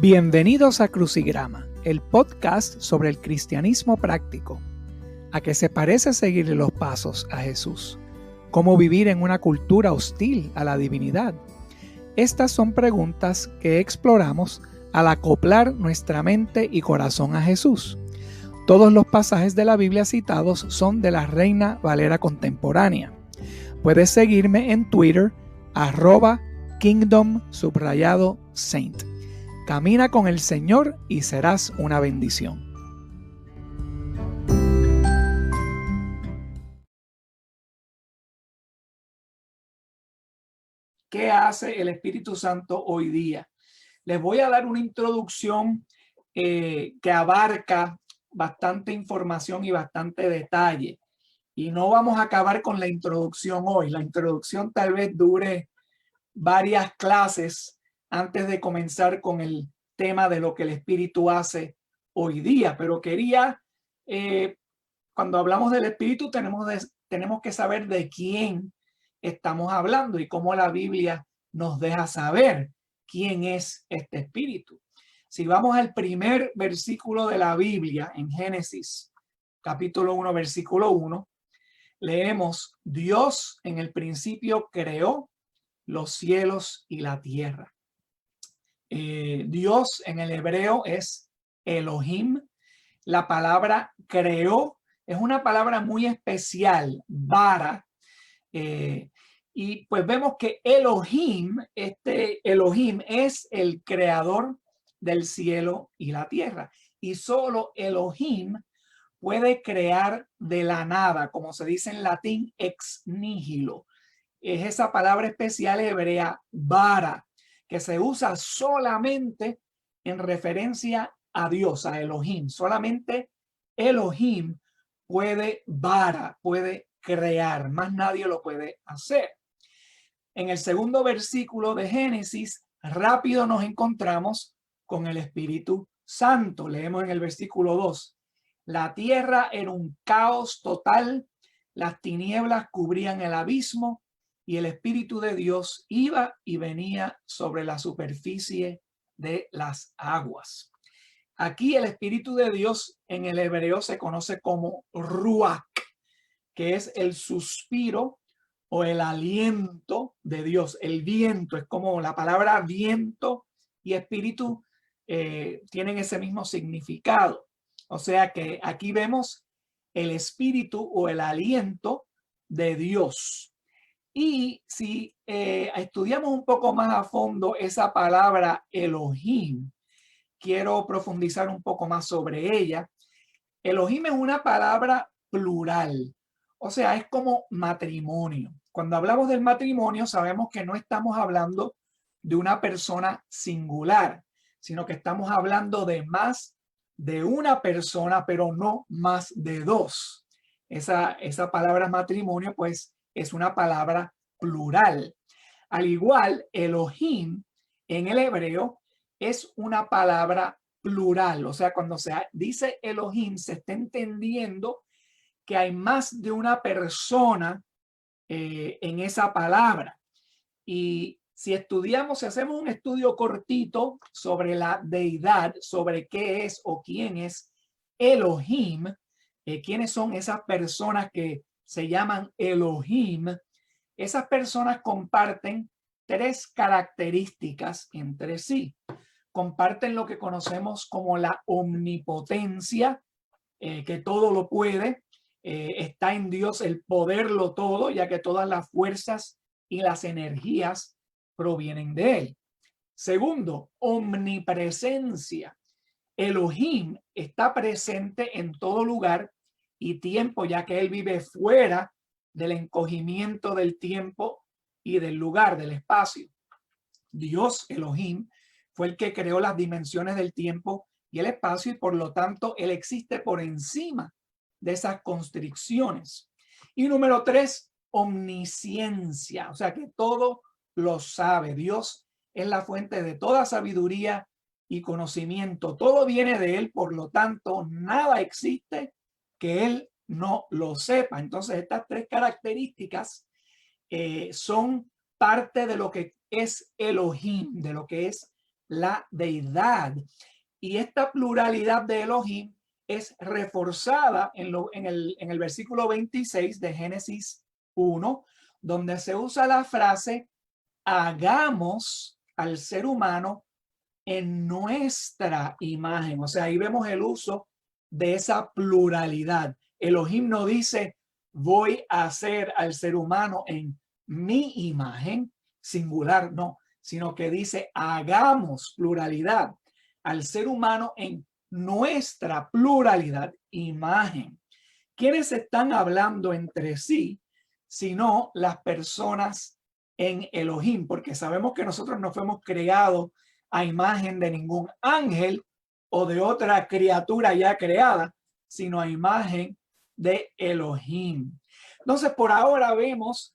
Bienvenidos a Crucigrama, el podcast sobre el cristianismo práctico. ¿A qué se parece seguirle los pasos a Jesús? ¿Cómo vivir en una cultura hostil a la divinidad? Estas son preguntas que exploramos al acoplar nuestra mente y corazón a Jesús. Todos los pasajes de la Biblia citados son de la Reina Valera contemporánea. Puedes seguirme en Twitter, @kingdom_saint. Camina con el Señor y serás una bendición. ¿Qué hace el Espíritu Santo hoy día? Les voy a dar una introducción que abarca bastante información y bastante detalle. Y no vamos a acabar con la introducción hoy. La introducción tal vez dure varias clases antes de comenzar con el tema de lo que el Espíritu hace hoy día. Pero quería, cuando hablamos del Espíritu, tenemos que saber de quién estamos hablando y cómo la Biblia nos deja saber quién es este Espíritu. Si vamos al primer versículo de la Biblia, en Génesis, capítulo 1, versículo 1, leemos: Dios en el principio creó los cielos y la tierra. Dios en el hebreo es Elohim. La palabra creó es una palabra muy especial, bara. Y pues vemos que Elohim, Elohim es el creador del cielo y la tierra. Y solo Elohim puede crear de la nada, como se dice en latín, ex nihilo. Es esa palabra especial hebrea, bara, que se usa solamente en referencia a Dios, a Elohim. Solamente Elohim puede crear, más nadie lo puede hacer. En el segundo versículo de Génesis, rápido nos encontramos con el Espíritu Santo. Leemos en el versículo 2: la tierra era un caos total, las tinieblas cubrían el abismo y el Espíritu de Dios iba y venía sobre la superficie de las aguas. Aquí el Espíritu de Dios en el hebreo se conoce como Ruach, que es el suspiro o el aliento de Dios. El viento es como la palabra viento y espíritu tienen ese mismo significado. O sea que aquí vemos el espíritu o el aliento de Dios. Y si estudiamos un poco más a fondo esa palabra Elohim, quiero profundizar un poco más sobre ella. Elohim es una palabra plural, o sea, es como matrimonio. Cuando hablamos del matrimonio, sabemos que no estamos hablando de una persona singular, sino que estamos hablando de más de una persona, pero no más de dos. Esa palabra matrimonio, pues, es una palabra plural. Al igual, Elohim en el hebreo es una palabra plural. O sea, cuando se dice Elohim, se está entendiendo que hay más de una persona en esa palabra. Y si hacemos un estudio cortito sobre la deidad, sobre qué es o quién es Elohim, quiénes son esas personas que se llaman Elohim, esas personas comparten tres características entre sí. Comparten lo que conocemos como la omnipotencia, que todo lo puede. Está en Dios el poderlo todo, ya que todas las fuerzas y las energías provienen de él. Segundo, omnipresencia. Elohim está presente en todo lugar y tiempo, ya que él vive fuera del encogimiento del tiempo y del lugar, del espacio. Dios, Elohim, fue el que creó las dimensiones del tiempo y el espacio, y por lo tanto él existe por encima de esas constricciones. Y número 3, omnisciencia, o sea que todo lo sabe. Dios es la fuente de toda sabiduría y conocimiento. Todo viene de él, por lo tanto nada existe que él no lo sepa. Entonces estas tres características son parte de lo que es Elohim, de lo que es la deidad. Y esta pluralidad de Elohim es reforzada en el versículo 26 de Génesis 1, donde se usa la frase hagamos al ser humano en nuestra imagen. O sea, ahí vemos el uso de esa pluralidad. Elohim no dice voy a hacer al ser humano en mi imagen singular, no, sino que dice hagamos pluralidad al ser humano en nuestra pluralidad imagen. ¿Quiénes están hablando entre sí? Sino las personas en Elohim, porque sabemos que nosotros no fuimos creados a imagen de ningún ángel o de otra criatura ya creada, sino a imagen de Elohim. Entonces, por ahora vemos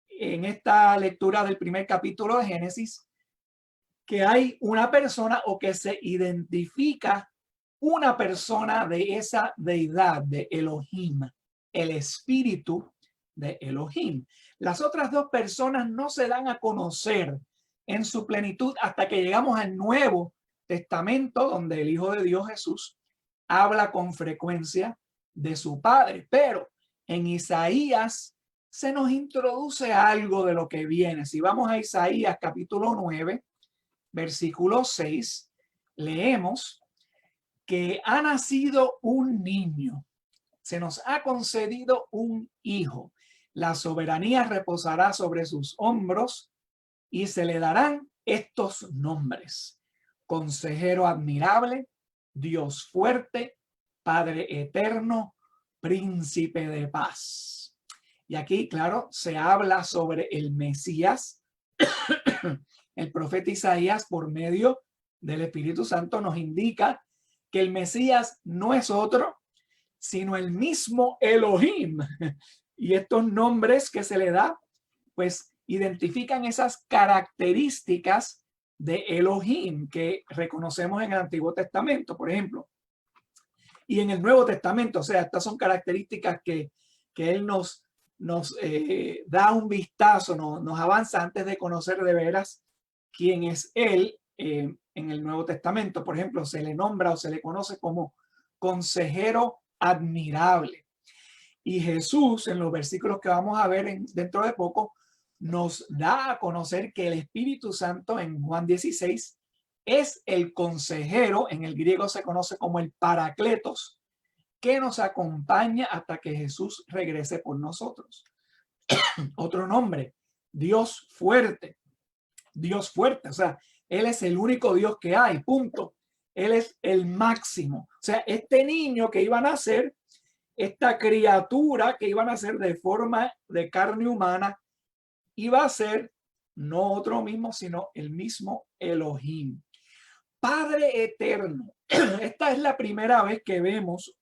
en esta lectura del primer capítulo de Génesis que hay una persona o que se identifica una persona de esa deidad de Elohim, el espíritu de Elohim. Las otras dos personas no se dan a conocer en su plenitud hasta que llegamos al Nuevo Testamento, donde el Hijo de Dios Jesús habla con frecuencia de su Padre. Pero en Isaías se nos introduce algo de lo que viene. Si vamos a Isaías capítulo 9, versículo 6, leemos que ha nacido un niño, se nos ha concedido un hijo, la soberanía reposará sobre sus hombros y se le darán estos nombres: Consejero admirable, Dios fuerte, Padre eterno, Príncipe de paz. Y aquí, claro, se habla sobre el Mesías. El profeta Isaías, por medio del Espíritu Santo, nos indica que el Mesías no es otro, sino el mismo Elohim. Y estos nombres que se le da, pues identifican esas características de Elohim que reconocemos en el Antiguo Testamento, por ejemplo. Y en el Nuevo Testamento, o sea, estas son características que él nos da un vistazo, nos avanza antes de conocer de veras quién es él en el Nuevo Testamento. Por ejemplo, se le nombra o se le conoce como consejero admirable. Y Jesús, en los versículos que vamos a ver dentro de poco, nos da a conocer que el Espíritu Santo en Juan 16 es el consejero, en el griego se conoce como el Paracletos, que nos acompaña hasta que Jesús regrese por nosotros. Otro nombre, Dios fuerte. Dios fuerte, o sea, Él es el único Dios que hay, punto. Él es el máximo. O sea, este niño que iba a nacer, esta criatura que iba a nacer de forma de carne humana, iba a ser no otro mismo, sino el mismo Elohim. Padre eterno. Esta es la primera vez que vemos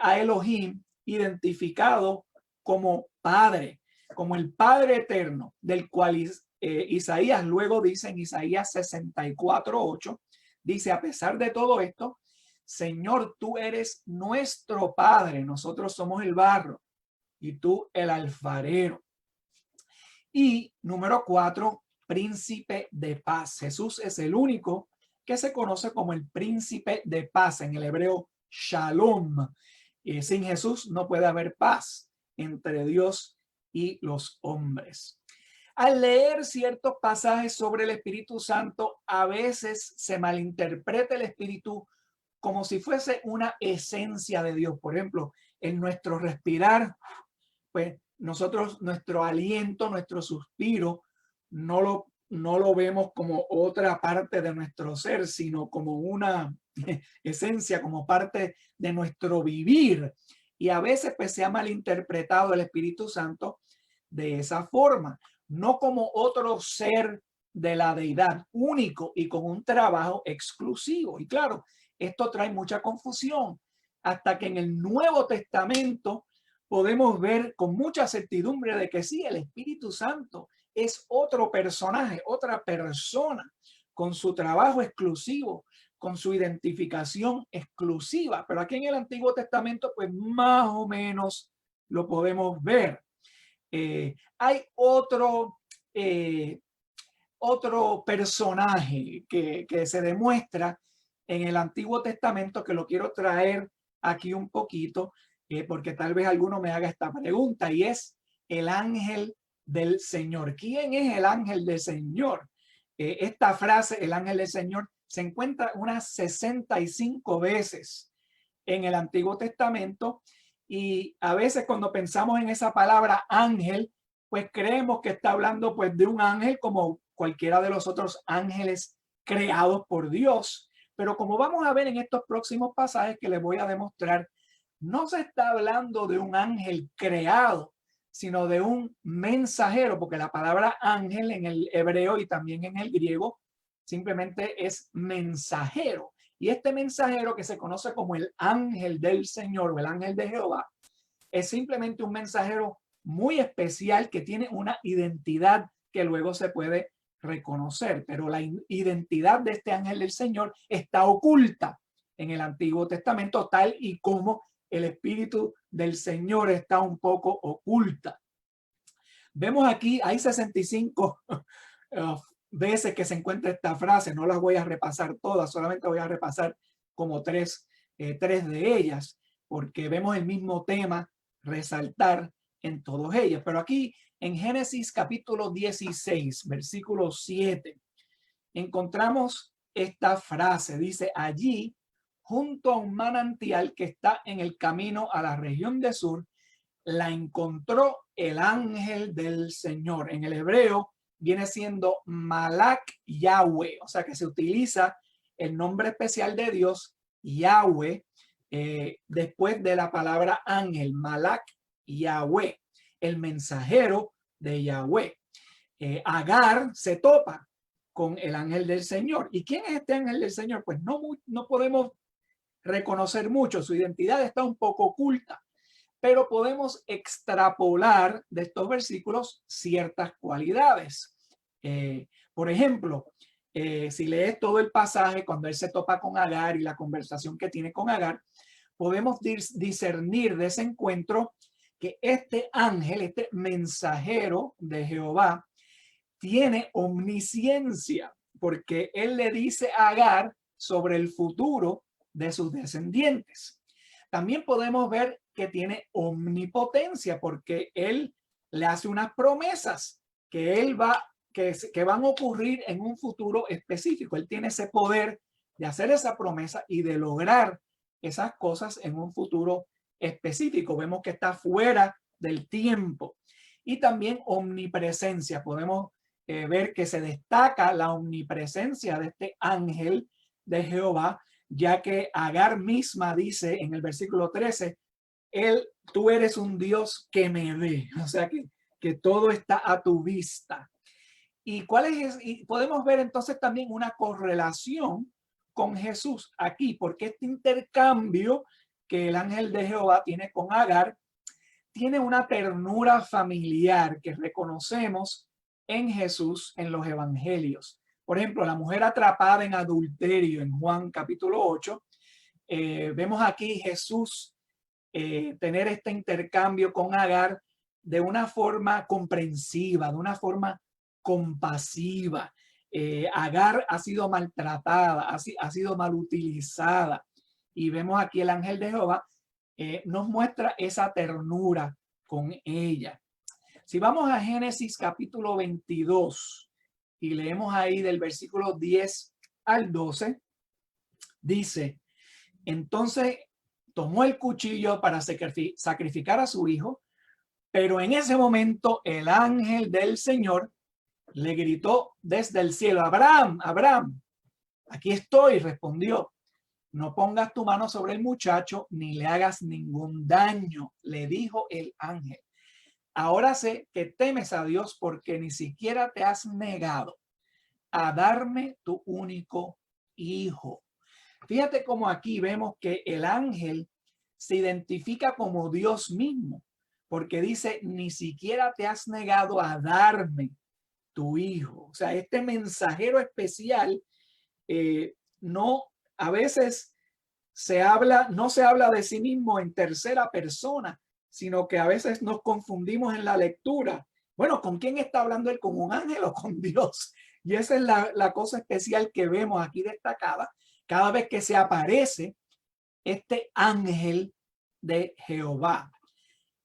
a Elohim identificado como Padre, como el Padre eterno, del cual Isaías luego dice en Isaías 64:8, dice: a pesar de todo esto, Señor, tú eres nuestro Padre, nosotros somos el barro y tú el alfarero. Y número 4, príncipe de paz. Jesús es el único que se conoce como el príncipe de paz, en el hebreo shalom. Sin Jesús no puede haber paz entre Dios y los hombres. Al leer ciertos pasajes sobre el Espíritu Santo, a veces se malinterpreta el Espíritu como si fuese una esencia de Dios. Por ejemplo, en nuestro respirar, pues nosotros, nuestro aliento, nuestro suspiro, no lo vemos como otra parte de nuestro ser, sino como una esencia, como parte de nuestro vivir. Y a veces pues se ha malinterpretado el Espíritu Santo de esa forma, no como otro ser de la deidad único y con un trabajo exclusivo. Y claro, esto trae mucha confusión hasta que en el Nuevo Testamento podemos ver con mucha certidumbre de que sí, el Espíritu Santo es otro personaje, otra persona, con su trabajo exclusivo, con su identificación exclusiva. Pero aquí en el Antiguo Testamento, pues más o menos lo podemos ver. Hay otro otro personaje que se demuestra en el Antiguo Testamento, que lo quiero traer aquí un poquito, porque tal vez alguno me haga esta pregunta, y es el ángel del Señor. ¿Quién es el ángel del Señor? Esta frase, el ángel del Señor, se encuentra unas 65 veces en el Antiguo Testamento, y a veces cuando pensamos en esa palabra ángel, pues creemos que está hablando pues de un ángel como cualquiera de los otros ángeles creados por Dios. Pero como vamos a ver en estos próximos pasajes que les voy a demostrar, no se está hablando de un ángel creado, sino de un mensajero, porque la palabra ángel en el hebreo y también en el griego simplemente es mensajero. Y este mensajero, que se conoce como el ángel del Señor o el ángel de Jehová, es simplemente un mensajero muy especial que tiene una identidad que luego se puede reconocer, pero la identidad de este ángel del Señor está oculta en el Antiguo Testamento, tal y como el Espíritu del Señor está un poco oculta. Vemos aquí, hay 65 veces que se encuentra esta frase. No las voy a repasar todas, solamente voy a repasar como tres de ellas, porque vemos el mismo tema resaltar en todos ellos. Pero aquí en Génesis capítulo 16, versículo 7, encontramos esta frase. Dice: allí, junto a un manantial que está en el camino a la región de Sur, la encontró el ángel del Señor. En el hebreo viene siendo Malak Yahweh, o sea que se utiliza el nombre especial de Dios, Yahweh, después de la palabra ángel, Malak Yahweh, el mensajero de Yahweh. Agar se topa con el ángel del Señor. ¿Y quién es este ángel del Señor? Pues no podemos reconocer mucho, su identidad está un poco oculta, pero podemos extrapolar de estos versículos ciertas cualidades. Por ejemplo, si lees todo el pasaje, cuando él se topa con Agar y la conversación que tiene con Agar, podemos discernir de ese encuentro que este ángel, este mensajero de Jehová, tiene omnisciencia, porque él le dice a Agar sobre el futuro de sus descendientes. También podemos ver que tiene omnipotencia, porque él le hace unas promesas que van a ocurrir en un futuro específico. Él tiene ese poder de hacer esa promesa y de lograr esas cosas en un futuro específico. Vemos que está fuera del tiempo. Y también omnipresencia. Podemos ver que se destaca la omnipresencia de este ángel de Jehová, ya que Agar misma dice en el versículo 13, tú eres un Dios que me ve, o sea que todo está a tu vista. ¿Y y podemos ver entonces también una correlación con Jesús aquí, porque este intercambio que el ángel de Jehová tiene con Agar tiene una ternura familiar que reconocemos en Jesús en los evangelios. Por ejemplo, la mujer atrapada en adulterio en Juan capítulo 8, vemos aquí Jesús tener este intercambio con Agar de una forma comprensiva, de una forma compasiva. Agar ha sido maltratada, ha sido mal utilizada, y vemos aquí el ángel de Jehová nos muestra esa ternura con ella. Si vamos a Génesis capítulo 22 y leemos ahí del versículo 10 al 12, dice: entonces tomó el cuchillo para sacrificar a su hijo, pero en ese momento el ángel del Señor le gritó desde el cielo: Abraham, Abraham. Aquí estoy, respondió. No pongas tu mano sobre el muchacho ni le hagas ningún daño, le dijo el ángel. Ahora sé que temes a Dios, porque ni siquiera te has negado a darme tu único hijo. Fíjate cómo aquí vemos que el ángel se identifica como Dios mismo, porque dice: ni siquiera te has negado a darme tu hijo. O sea, este mensajero especial a veces no se habla de sí mismo en tercera persona, sino que a veces nos confundimos en la lectura. Bueno, ¿con quién está hablando él? ¿Con un ángel o con Dios? Y esa es la cosa especial que vemos aquí destacada cada vez que se aparece este ángel de Jehová.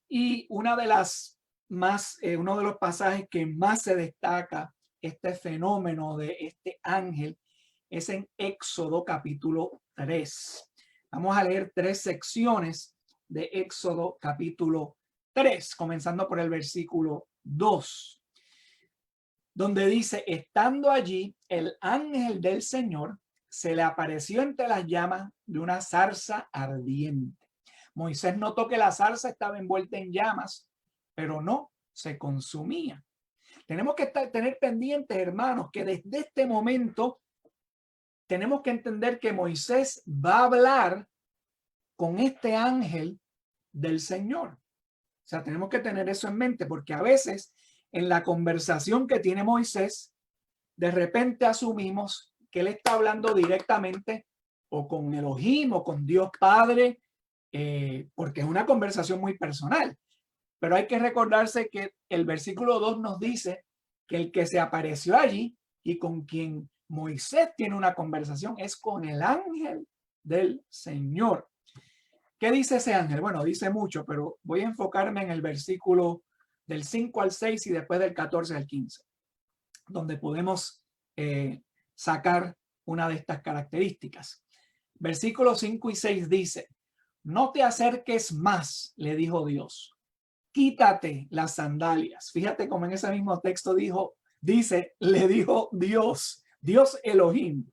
Y una de las uno de los pasajes que más se destaca este fenómeno de este ángel es en Éxodo capítulo 3. Vamos a leer 3 secciones de Éxodo capítulo 3, comenzando por el versículo 2, donde dice: estando allí, el ángel del Señor se le apareció entre las llamas de una zarza ardiente. Moisés notó que la zarza estaba envuelta en llamas, pero no se consumía. Tenemos que tener pendientes, hermanos, que desde este momento tenemos que entender que Moisés va a hablar con este ángel del Señor. O sea, tenemos que tener eso en mente, porque a veces en la conversación que tiene Moisés, de repente asumimos que él está hablando directamente o con Elohim o con Dios Padre, porque es una conversación muy personal. Pero hay que recordarse que el versículo 2 nos dice que el que se apareció allí y con quien Moisés tiene una conversación es con el ángel del Señor. ¿Qué dice ese ángel? Bueno, dice mucho, pero voy a enfocarme en el versículo del 5 al 6 y después del 14 al 15, donde podemos sacar una de estas características. Versículos 5 y 6 dice: no te acerques más, le dijo Dios. Quítate las sandalias. Fíjate cómo en ese mismo texto le dijo Dios Elohim: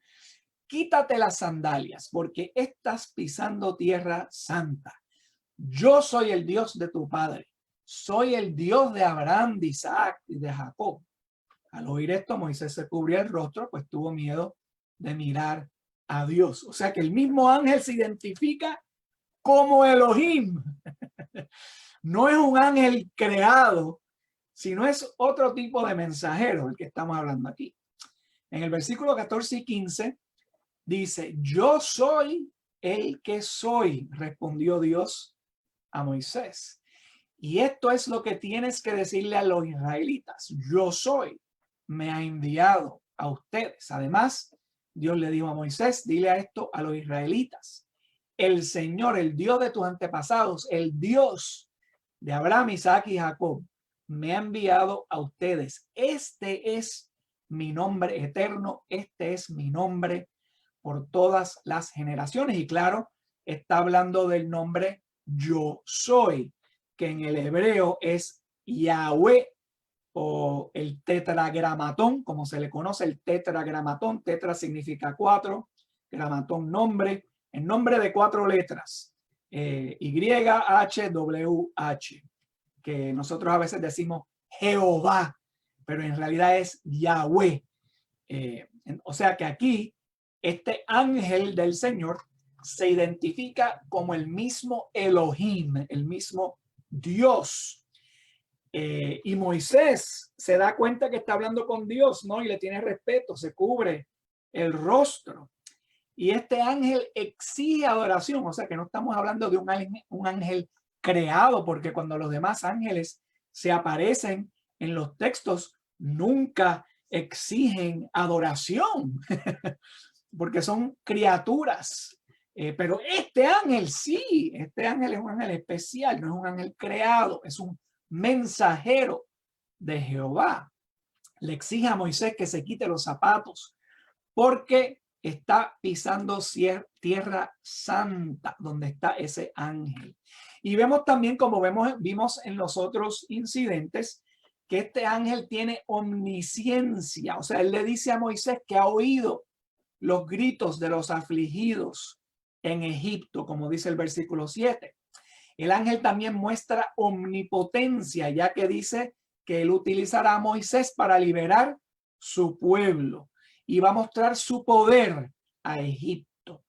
quítate las sandalias, porque estás pisando tierra santa. Yo soy el Dios de tu padre. Soy el Dios de Abraham, de Isaac y de Jacob. Al oír esto, Moisés se cubrió el rostro, pues tuvo miedo de mirar a Dios. O sea que el mismo ángel se identifica como Elohim. No es un ángel creado, sino es otro tipo de mensajero el que estamos hablando aquí. En el versículo 14 y 15 dice: yo soy el que soy, respondió Dios a Moisés. Y esto es lo que tienes que decirle a los israelitas: yo soy, me ha enviado a ustedes. Además, Dios le dijo a Moisés: dile a esto a los israelitas: el Señor, el Dios de tus antepasados, el Dios de Abraham, Isaac y Jacob, me ha enviado a ustedes. Este es mi nombre eterno, este es mi nombre por todas las generaciones. Y claro, está hablando del nombre yo soy, que en el hebreo es Yahweh, o el tetragramatón, como se le conoce, el tetragramatón. Tetra significa 4, gramatón nombre, el nombre de 4 letras, YHWH, que nosotros a veces decimos Jehová, pero en realidad es Yahweh. O sea que aquí este ángel del Señor se identifica como el mismo Elohim, el mismo Dios. Y Moisés se da cuenta que está hablando con Dios, ¿no? Y le tiene respeto, se cubre el rostro. Y este ángel exige adoración, o sea que no estamos hablando de un ángel creado, porque cuando los demás ángeles se aparecen en los textos, nunca exigen adoración, porque son criaturas. Pero este ángel sí, este ángel es un ángel especial, no es un ángel creado, es un mensajero de Jehová. Le exige a Moisés que se quite los zapatos porque está pisando tierra santa donde está ese ángel. Y vemos también, como vimos en los otros incidentes, que este ángel tiene omnisciencia. O sea, él le dice a Moisés que ha oído los gritos de los afligidos en Egipto, como dice el versículo 7. El ángel también muestra omnipotencia, ya que dice que él utilizará a Moisés para liberar su pueblo y va a mostrar su poder a Egipto.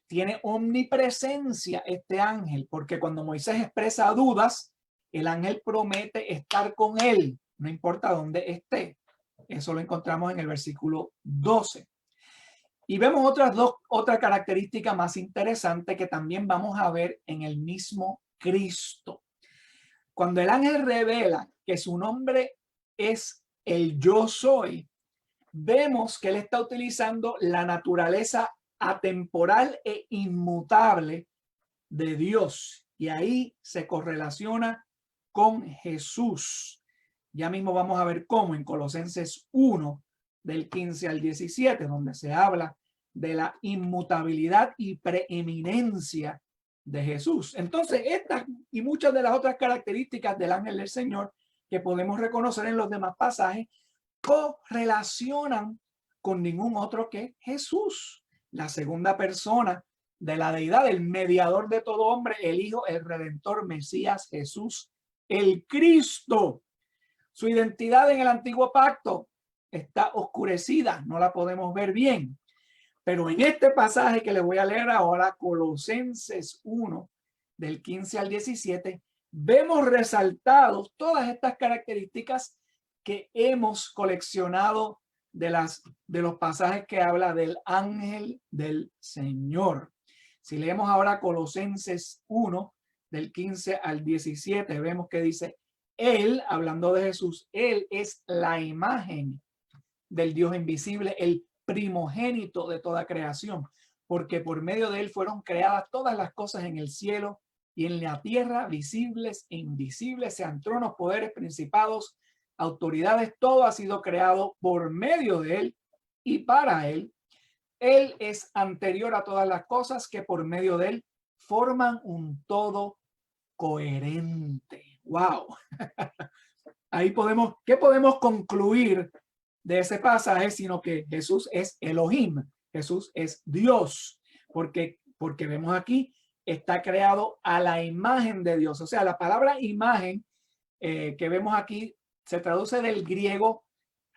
Tiene omnipresencia este ángel, porque cuando Moisés expresa dudas, el ángel promete estar con él, no importa dónde esté. Eso lo encontramos en el versículo 12. Y vemos otra característica más interesante que también vamos a ver en el mismo Cristo. Cuando el ángel revela que su nombre es el yo soy, vemos que él está utilizando la naturaleza atemporal e inmutable de Dios. Y ahí se correlaciona con Jesús. Ya mismo vamos a ver cómo en Colosenses 1, del 15 al 17, donde se habla de la inmutabilidad y preeminencia de Jesús. Entonces, estas y muchas de las otras características del ángel del Señor que podemos reconocer en los demás pasajes correlacionan con ningún otro que Jesús, la segunda persona de la deidad, el mediador de todo hombre, el Hijo, el Redentor, Mesías, Jesús, el Cristo. Su identidad en el antiguo pacto está oscurecida, no la podemos ver bien. Pero en este pasaje que les voy a leer ahora, Colosenses 1, del 15 al 17, vemos resaltados todas estas características que hemos coleccionado de los pasajes que habla del ángel del Señor. Si leemos ahora Colosenses 1, del 15 al 17, vemos que dice, él, hablando de Jesús, él es la imagen del Dios invisible, el primogénito de toda creación, porque por medio de él fueron creadas todas las cosas en el cielo y en la tierra, visibles e invisibles, sean tronos, poderes, principados, autoridades, todo ha sido creado por medio de él y para él. Él es anterior a todas las cosas que por medio de él forman un todo coherente. ¡Wow! Ahí podemos, ¿qué podemos concluir de ese pasaje? Sino que Jesús es Elohim, Jesús es Dios, porque vemos aquí, está creado a la imagen de Dios. O sea, la palabra imagen que vemos aquí se traduce del griego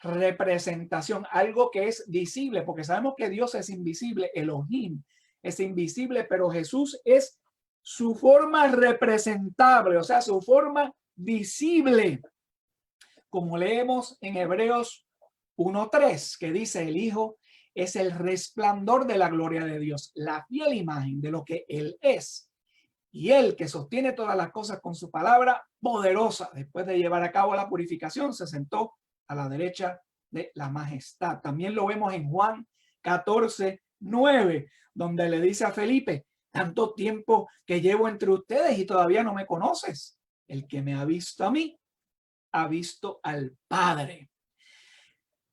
representación, algo que es visible, porque sabemos que Dios es invisible, Elohim es invisible, pero Jesús es su forma representable, o sea, su forma visible, como leemos en Hebreos 1:3, que dice, el Hijo es el resplandor de la gloria de Dios, la fiel imagen de lo que Él es. Y Él, que sostiene todas las cosas con su palabra poderosa, después de llevar a cabo la purificación, se sentó a la derecha de la majestad. También lo vemos en Juan 14:9, donde le dice a Felipe, tanto tiempo que llevo entre ustedes y todavía no me conoces. El que me ha visto a mí, ha visto al Padre.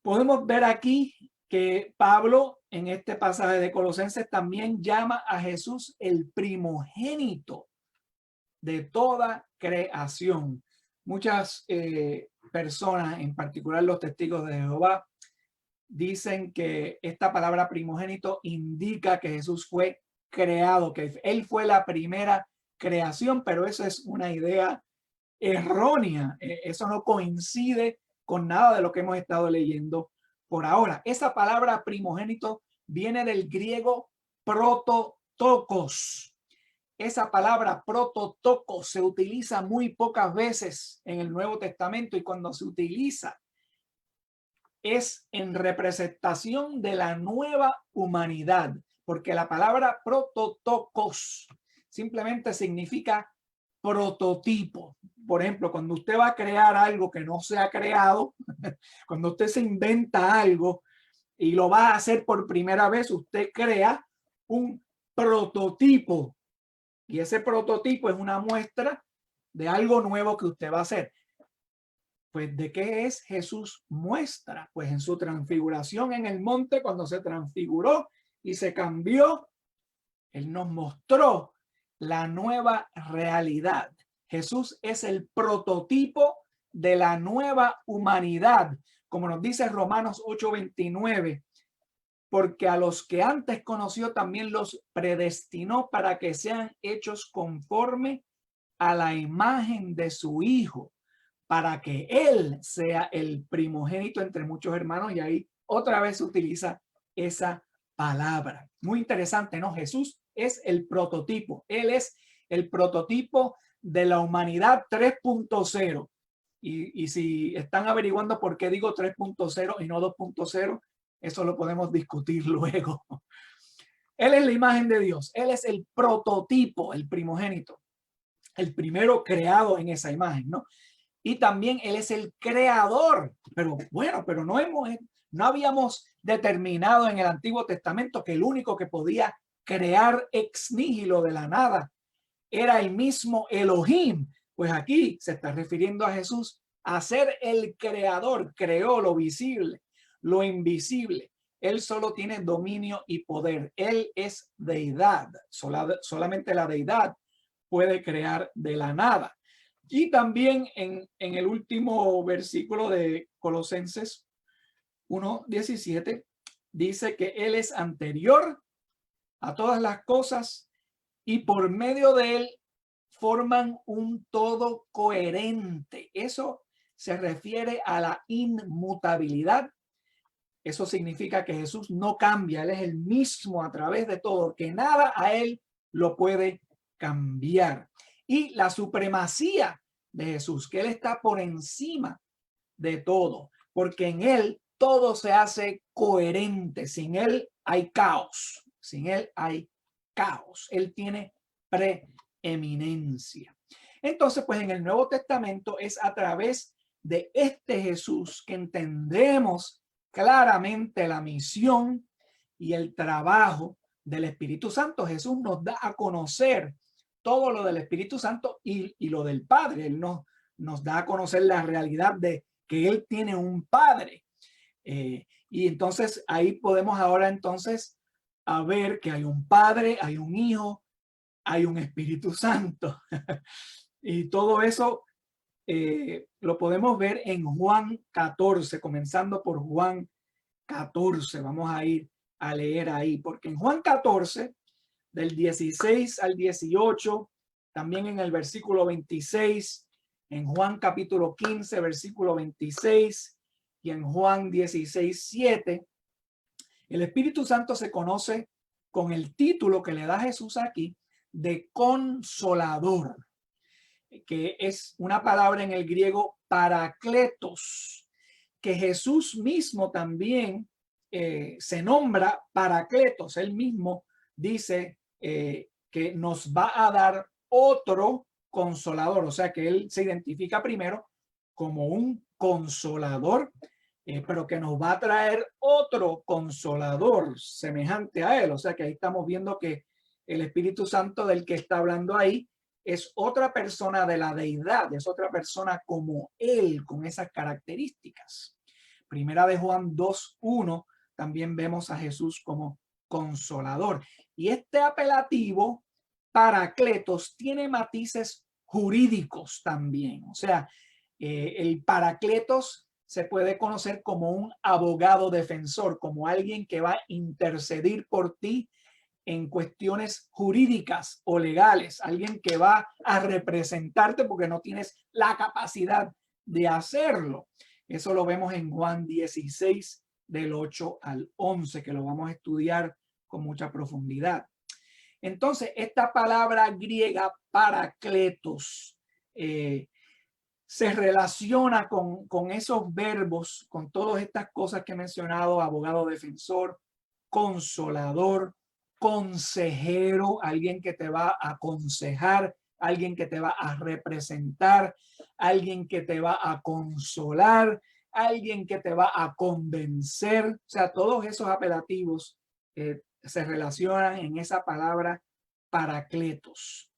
Podemos ver aquí que Pablo en este pasaje de Colosenses también llama a Jesús el primogénito de toda creación. Muchas personas, en particular los testigos de Jehová, dicen que esta palabra primogénito indica que Jesús fue creado, que él fue la primera creación, pero eso es una idea errónea. Eso no coincide con nada de lo que hemos estado leyendo por ahora. Esa palabra primogénito viene del griego prototokos. Esa palabra prototokos se utiliza muy pocas veces en el Nuevo Testamento, y cuando se utiliza es en representación de la nueva humanidad, porque la palabra prototokos simplemente significa prototipo. Por ejemplo, cuando usted va a crear algo que no se ha creado, cuando usted se inventa algo y lo va a hacer por primera vez, usted crea un prototipo, y ese prototipo es una muestra de algo nuevo que usted va a hacer. Pues, ¿de qué es Jesús muestra? Pues en su transfiguración en el monte, cuando se transfiguró y se cambió, él nos mostró la nueva realidad. Jesús es el prototipo de la nueva humanidad, como nos dice Romanos 8:29, porque a los que antes conoció también los predestinó para que sean hechos conforme a la imagen de su Hijo, para que Él sea el primogénito entre muchos hermanos. Y ahí otra vez se utiliza esa palabra. Muy interesante, ¿no? Jesús es el prototipo. Él es el prototipo de la humanidad 3.0. Y si están averiguando por qué digo 3.0 y no 2.0, eso lo podemos discutir luego. Él es la imagen de Dios. Él es el prototipo, el primogénito, el primero creado en esa imagen, ¿no? Y también Él es el creador. Pero bueno, pero No habíamos determinado en el Antiguo Testamento que el único que podía crear ex nihilo de la nada era el mismo Elohim. Pues aquí se está refiriendo a Jesús a ser el creador. Creó lo visible, lo invisible. Él solo tiene dominio y poder. Él es deidad. Solamente la deidad puede crear de la nada. Y también en el último versículo de Colosenses 1:17 dice que Él es anterior a todas las cosas y por medio de Él forman un todo coherente. Eso se refiere a la inmutabilidad. Eso significa que Jesús no cambia, Él es el mismo a través de todo, que nada a Él lo puede cambiar. Y la supremacía de Jesús, que Él está por encima de todo, porque en Él todo se hace coherente. Sin Él hay caos, sin Él hay caos. Él tiene preeminencia. Entonces, pues en el Nuevo Testamento es a través de este Jesús que entendemos claramente la misión y el trabajo del Espíritu Santo. Jesús nos da a conocer todo lo del Espíritu Santo y lo del Padre. Él nos da a conocer la realidad de que Él tiene un Padre. Y entonces ahí podemos ahora entonces a ver que hay un Padre, hay un Hijo, hay un Espíritu Santo. Y todo eso lo podemos ver en Juan 14, comenzando por Juan 14. Vamos a ir a leer ahí, porque en Juan 14, del 16 al 18, también en el versículo 26, en Juan capítulo 15, versículo 26, y en Juan 16, 7, el Espíritu Santo se conoce con el título que le da Jesús aquí de Consolador, que es una palabra en el griego parakletos, que Jesús mismo también se nombra Parakletos. Él mismo dice que nos va a dar otro consolador, o sea que él se identifica primero como un consolador, pero que nos va a traer otro consolador semejante a él. O sea que ahí estamos viendo que el Espíritu Santo del que está hablando ahí es otra persona de la deidad, es otra persona como él, con esas características. Primera de Juan 2:1 también vemos a Jesús como consolador. Y este apelativo Parakletos tiene matices jurídicos también. O sea, el Parakletos se puede conocer como un abogado defensor, como alguien que va a interceder por ti en cuestiones jurídicas o legales, alguien que va a representarte porque no tienes la capacidad de hacerlo. Eso lo vemos en Juan 16, del 8 al 11, que lo vamos a estudiar con mucha profundidad. Entonces, esta palabra griega parakletos se relaciona con esos verbos, con todas estas cosas que he mencionado: abogado defensor, consolador, consejero, alguien que te va a aconsejar, alguien que te va a representar, alguien que te va a consolar, alguien que te va a convencer. O sea, todos esos apelativos se relacionan en esa palabra parakletos.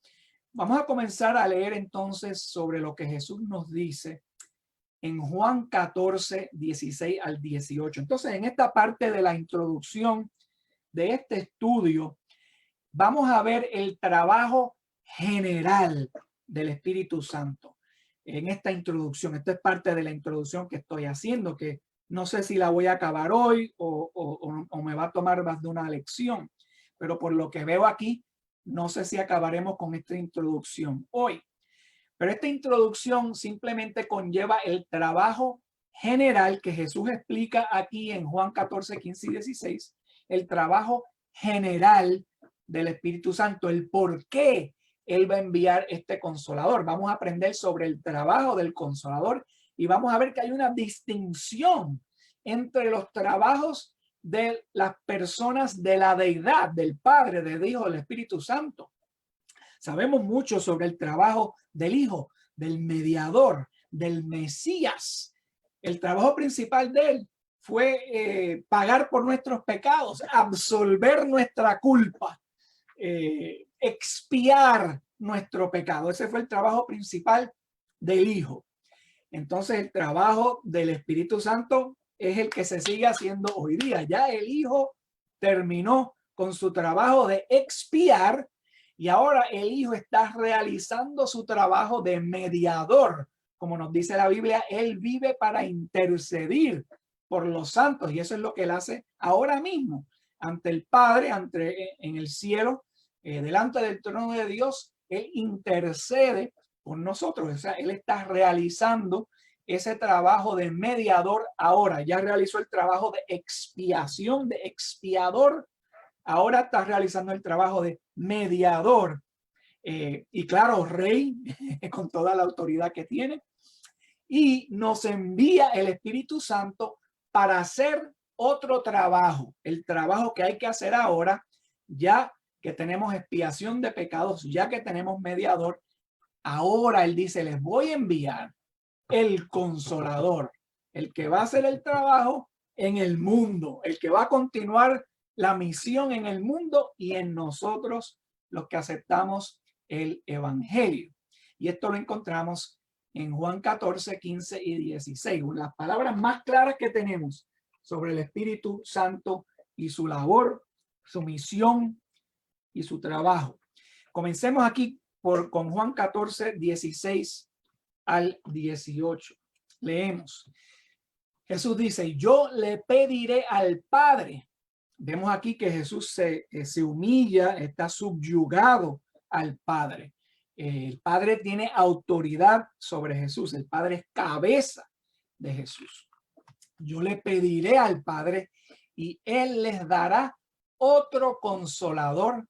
Vamos a comenzar a leer entonces sobre lo que Jesús nos dice en Juan 14, 16 al 18. Entonces, en esta parte de la introducción de este estudio, vamos a ver el trabajo general del Espíritu Santo. En esta introducción, esta es parte de la introducción que estoy haciendo, que no sé si la voy a acabar hoy o me va a tomar más de una lección, pero por lo que veo aquí, no sé si acabaremos con esta introducción hoy. Pero esta introducción simplemente conlleva el trabajo general que Jesús explica aquí en Juan 14, 15 y 16, el trabajo general del Espíritu Santo, el por qué Él va a enviar este consolador. Vamos a aprender sobre el trabajo del consolador y vamos a ver que hay una distinción entre los trabajos de las personas de la deidad, del Padre, del Hijo, del Espíritu Santo. Sabemos mucho sobre el trabajo del Hijo, del mediador, del Mesías. El trabajo principal de él fue pagar por nuestros pecados, absolver nuestra culpa, expiar nuestro pecado. Ese fue el trabajo principal del Hijo. Entonces el trabajo del Espíritu Santo es el que se sigue haciendo hoy día. Ya el Hijo terminó con su trabajo de expiar y ahora el Hijo está realizando su trabajo de mediador. Como nos dice la Biblia, Él vive para intercedir por los santos y eso es lo que Él hace ahora mismo ante el Padre, en el cielo, delante del trono de Dios. Él intercede por nosotros. O sea, Él está realizando ese trabajo de mediador ahora. Ya realizó el trabajo de expiación, de expiador. Ahora está realizando el trabajo de mediador. Y claro, rey, con toda la autoridad que tiene. Y nos envía el Espíritu Santo para hacer otro trabajo. El trabajo que hay que hacer ahora, ya que tenemos expiación de pecados, ya que tenemos mediador. Ahora Él dice, les voy a enviar el Consolador, el que va a hacer el trabajo en el mundo, el que va a continuar la misión en el mundo y en nosotros los que aceptamos el Evangelio. Y esto lo encontramos en Juan 14, 15 y 16, las palabras más claras que tenemos sobre el Espíritu Santo y su labor, su misión y su trabajo. Comencemos aquí con Juan 14, 16 al 18. Leemos. Jesús dice, yo le pediré al Padre. Vemos aquí que Jesús se humilla, está subyugado al Padre. El Padre tiene autoridad sobre Jesús. El Padre es cabeza de Jesús. Yo le pediré al Padre y Él les dará otro consolador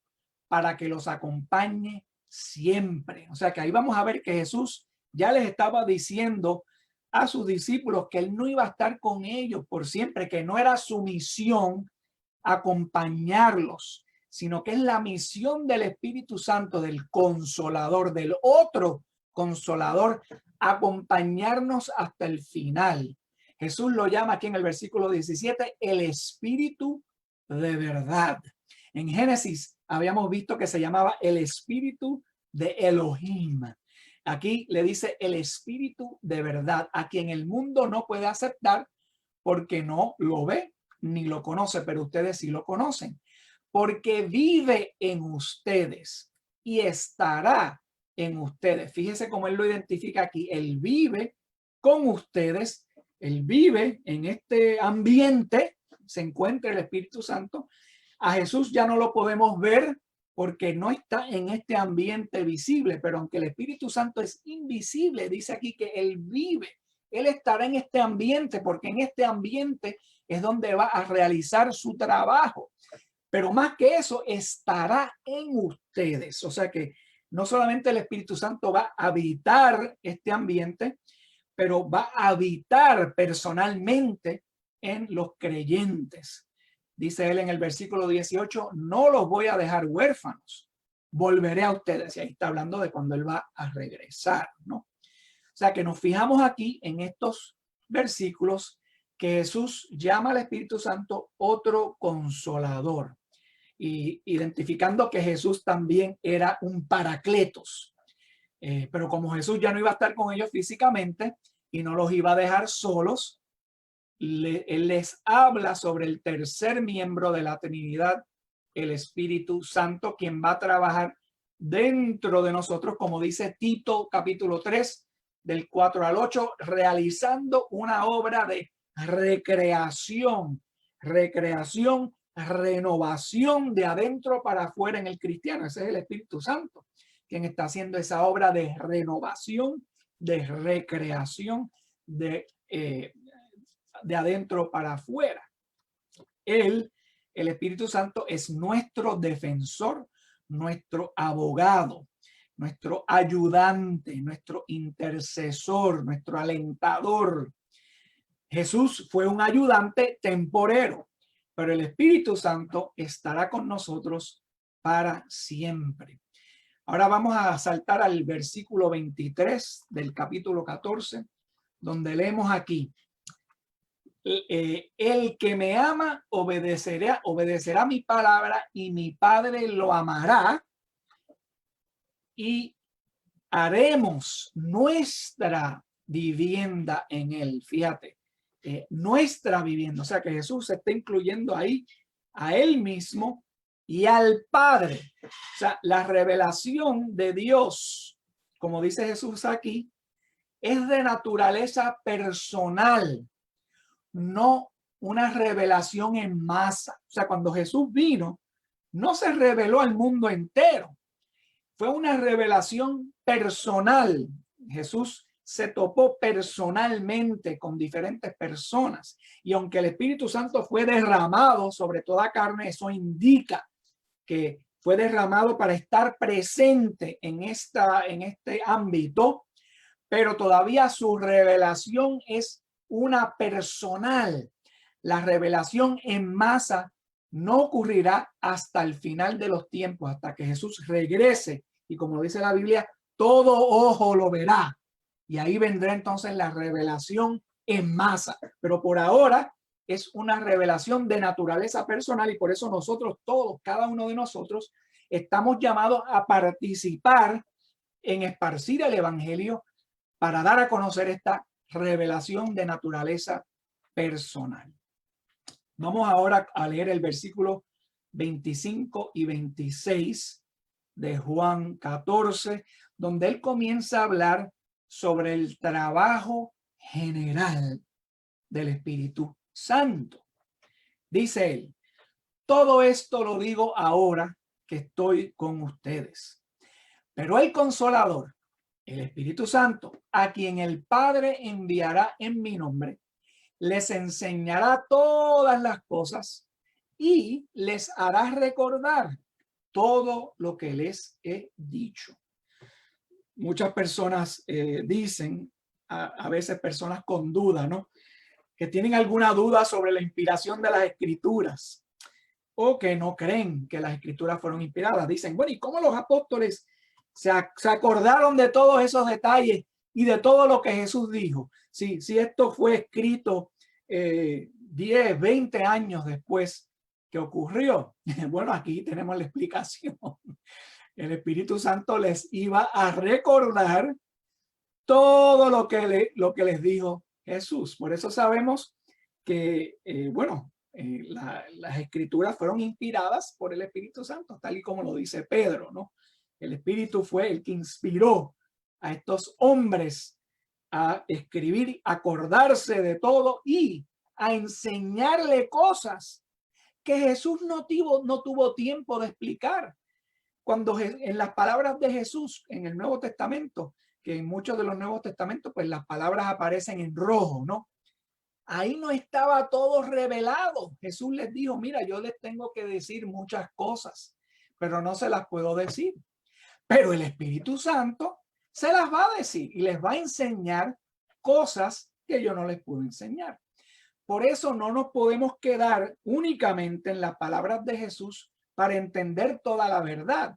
para que los acompañe siempre. O sea que ahí vamos a ver que Jesús ya les estaba diciendo a sus discípulos que Él no iba a estar con ellos por siempre, que no era su misión acompañarlos, sino que es la misión del Espíritu Santo, del Consolador, del otro Consolador, acompañarnos hasta el final. Jesús lo llama aquí en el versículo 17 el Espíritu de verdad. En Génesis habíamos visto que se llamaba el Espíritu de Elohim. Aquí le dice el Espíritu de verdad, a quien el mundo no puede aceptar porque no lo ve ni lo conoce, pero ustedes sí lo conocen, porque vive en ustedes y estará en ustedes. Fíjese cómo él lo identifica aquí. Él vive con ustedes, él vive en este ambiente, se encuentra el Espíritu Santo. A Jesús ya no lo podemos ver porque no está en este ambiente visible, pero aunque el Espíritu Santo es invisible, dice aquí que Él vive. Él estará en este ambiente porque en este ambiente es donde va a realizar su trabajo. Pero más que eso, estará en ustedes. O sea que no solamente el Espíritu Santo va a habitar este ambiente, pero va a habitar personalmente en los creyentes. Dice él en el versículo 18, no los voy a dejar huérfanos, volveré a ustedes. Y ahí está hablando de cuando él va a regresar, ¿no? O sea que nos fijamos aquí en estos versículos que Jesús llama al Espíritu Santo otro consolador, y identificando que Jesús también era un paracletos. Pero como Jesús ya no iba a estar con ellos físicamente y no los iba a dejar solos, Él les habla sobre el tercer miembro de la Trinidad, el Espíritu Santo, quien va a trabajar dentro de nosotros, como dice Tito capítulo 3, del 4 al 8, realizando una obra de recreación, renovación de adentro para afuera en el cristiano. Ese es el Espíritu Santo, quien está haciendo esa obra de renovación, de recreación, de adentro para afuera. Él, el Espíritu Santo, es nuestro defensor, nuestro abogado, nuestro ayudante, nuestro intercesor, nuestro alentador. Jesús fue un ayudante temporero, pero el Espíritu Santo estará con nosotros para siempre. Ahora vamos a saltar al versículo 23 del capítulo 14, donde leemos aquí: el que me ama obedecerá mi palabra, y mi Padre lo amará, y haremos nuestra vivienda en él. Fíjate, nuestra vivienda, o sea que Jesús se está incluyendo ahí a él mismo y al Padre. O sea, la revelación de Dios, como dice Jesús aquí, es de naturaleza personal, no una revelación en masa. O sea, cuando Jesús vino, no se reveló al mundo entero. Fue una revelación personal. Jesús se topó personalmente con diferentes personas. Y aunque el Espíritu Santo fue derramado sobre toda carne, eso indica que fue derramado para estar presente en este ámbito, pero todavía su revelación es una personal. La revelación en masa no ocurrirá hasta el final de los tiempos, hasta que Jesús regrese. Y como dice la Biblia, todo ojo lo verá. Y ahí vendrá entonces la revelación en masa. Pero por ahora es una revelación de naturaleza personal, y por eso nosotros todos, cada uno de nosotros, estamos llamados a participar en esparcir el evangelio para dar a conocer esta revelación de naturaleza personal. Vamos ahora a leer el versículo 25 y 26 de Juan 14, donde él comienza a hablar sobre el trabajo general del Espíritu Santo. Dice él: todo esto lo digo ahora que estoy con ustedes, pero el Consolador, el Espíritu Santo, a quien el Padre enviará en mi nombre, les enseñará todas las cosas y les hará recordar todo lo que les he dicho. Muchas personas dicen, a veces personas con duda, ¿no?, que tienen alguna duda sobre la inspiración de las escrituras, o que no creen que las escrituras fueron inspiradas. Dicen, bueno, ¿y cómo los apóstoles se acordaron de todos esos detalles y de todo lo que Jesús dijo? Si esto fue escrito 10, 20 años después que ocurrió. Bueno, aquí tenemos la explicación. El Espíritu Santo les iba a recordar todo lo que les dijo Jesús. Por eso sabemos que, las escrituras fueron inspiradas por el Espíritu Santo, tal y como lo dice Pedro, ¿no? El Espíritu fue el que inspiró a estos hombres a escribir, acordarse de todo y a enseñarle cosas que Jesús no tuvo tiempo de explicar. Cuando en las palabras de Jesús en el Nuevo Testamento, que en muchos de los Nuevos Testamentos, pues las palabras aparecen en rojo, ¿no? Ahí no estaba todo revelado. Jesús les dijo, mira, yo les tengo que decir muchas cosas, pero no se las puedo decir. Pero el Espíritu Santo se las va a decir y les va a enseñar cosas que yo no les puedo enseñar. Por eso no nos podemos quedar únicamente en las palabras de Jesús para entender toda la verdad,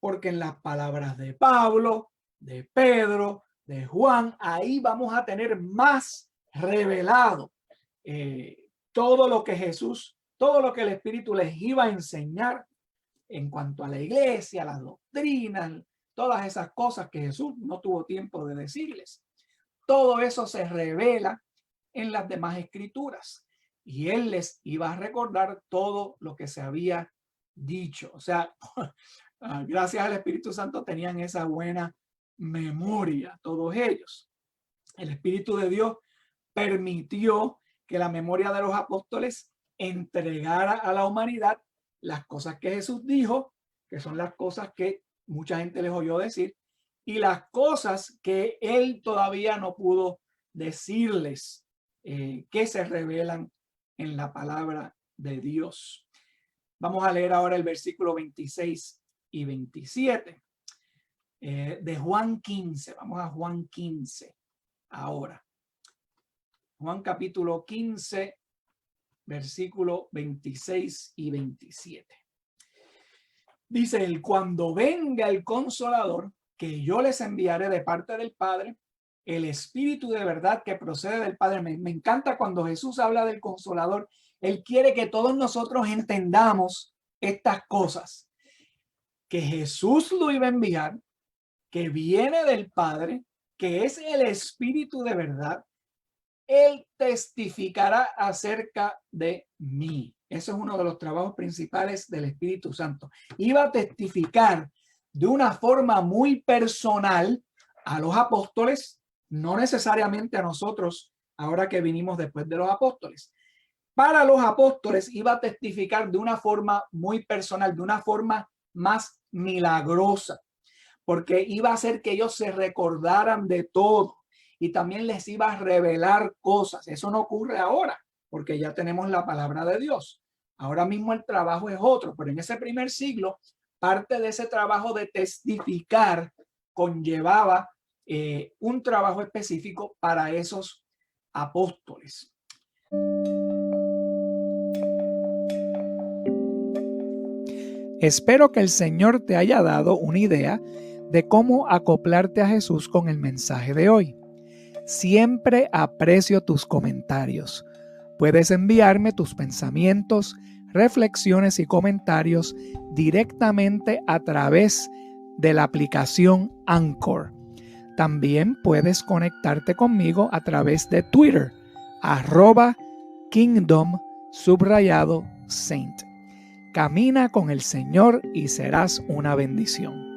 porque en las palabras de Pablo, de Pedro, de Juan, ahí vamos a tener más revelado todo lo que Jesús, todo lo que el Espíritu les iba a enseñar en cuanto a la iglesia, las doctrinas, todas esas cosas que Jesús no tuvo tiempo de decirles. Todo eso se revela en las demás escrituras, y él les iba a recordar todo lo que se había dicho. O sea, gracias al Espíritu Santo tenían esa buena memoria todos ellos. El Espíritu de Dios permitió que la memoria de los apóstoles entregara a la humanidad las cosas que Jesús dijo, que son las cosas que mucha gente les oyó decir, y las cosas que él todavía no pudo decirles, que se revelan en la palabra de Dios. Vamos a leer ahora el versículo 26 y 27 de Juan 15. Vamos a Juan 15 ahora. Juan capítulo 15, versículo 26 y 27. Dice él: cuando venga el Consolador, que yo les enviaré de parte del Padre, el Espíritu de verdad que procede del Padre. Me encanta cuando Jesús habla del Consolador. Él quiere que todos nosotros entendamos estas cosas, que Jesús lo iba a enviar, que viene del Padre, que es el Espíritu de verdad. Él testificará acerca de mí. Eso es uno de los trabajos principales del Espíritu Santo. Iba a testificar de una forma muy personal a los apóstoles, no necesariamente a nosotros, ahora que vinimos después de los apóstoles. Para los apóstoles iba a testificar de una forma muy personal, de una forma más milagrosa, porque iba a hacer que ellos se recordaran de todo y también les iba a revelar cosas. Eso no ocurre ahora, porque ya tenemos la palabra de Dios. Ahora mismo el trabajo es otro, pero en ese primer siglo, parte de ese trabajo de testificar conllevaba un trabajo específico para esos apóstoles. Espero que el Señor te haya dado una idea de cómo acoplarte a Jesús con el mensaje de hoy. Siempre aprecio tus comentarios. Puedes enviarme tus pensamientos, reflexiones y comentarios directamente a través de la aplicación Anchor. También puedes conectarte conmigo a través de Twitter, @Kingdom_Saint. Camina con el Señor y serás una bendición.